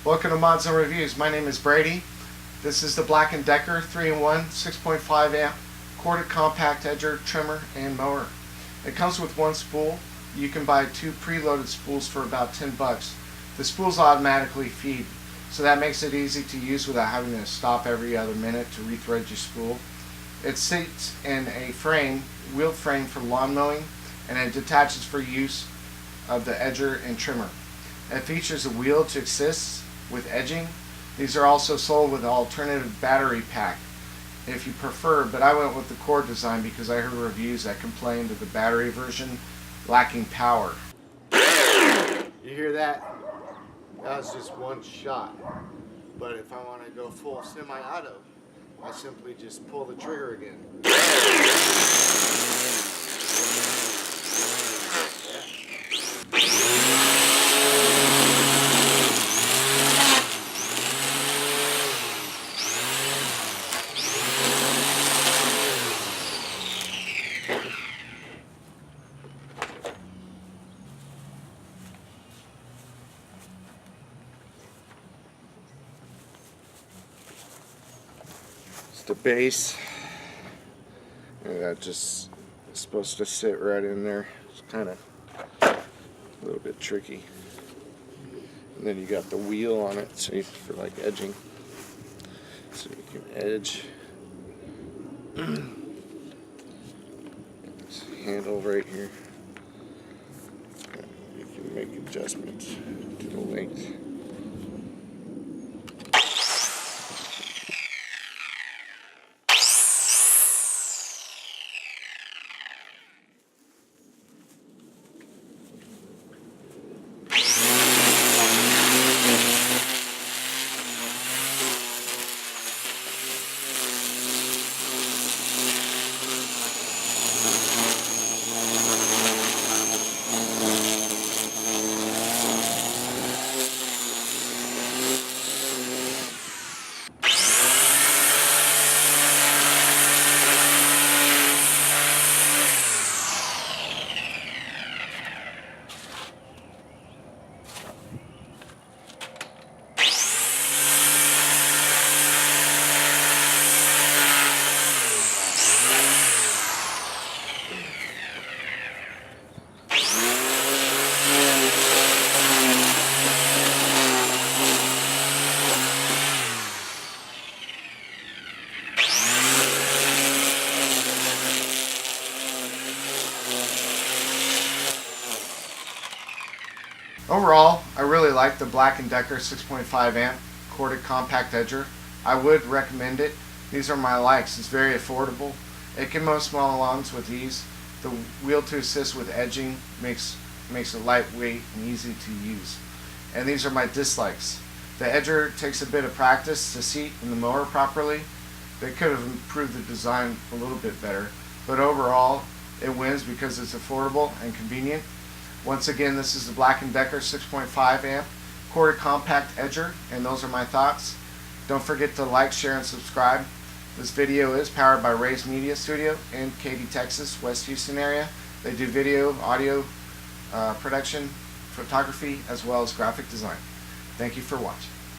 Welcome to Mods and Reviews. My name is Brady. This is the Black & Decker 3-in-1 6.5 amp corded compact edger, trimmer, and mower. It comes with one spool. You can buy two preloaded spools for about $10. The spools automatically feed, so that makes it easy to use without having to stop every other minute to rethread your spool. It sits in a frame, wheeled frame for lawn mowing, and it detaches for use of the edger and trimmer. It features a wheel to assist with edging. These are also sold with an alternative battery pack if you prefer, but I went with the cord design because I heard reviews that complained of the battery version lacking power. You hear that? That was just one shot. But if I want to go full semi-auto, I simply just pull the trigger again. The base, and that just is supposed to sit right in there. It's kind of a little bit tricky. And then you got the wheel on it, so for like edging, so you can edge. This handle right here, you can make adjustments to the length. Overall, I really like the Black & Decker 6.5 amp corded compact edger. I would recommend it. These are my likes. It's very affordable. It can mow small lawns with ease. The wheel to assist with edging makes it lightweight and easy to use. And these are my dislikes. The edger takes a bit of practice to seat in the mower properly. They could have improved the design a little bit better, but overall it wins because it's affordable and convenient. Once again, this is the Black & Decker 6.5 amp corded compact edger, and those are my thoughts. Don't forget to like, share, and subscribe. This video is powered by Ray's Media Studio in Katy, Texas, West Houston area. They do video, audio production, photography, as well as graphic design. Thank you for watching.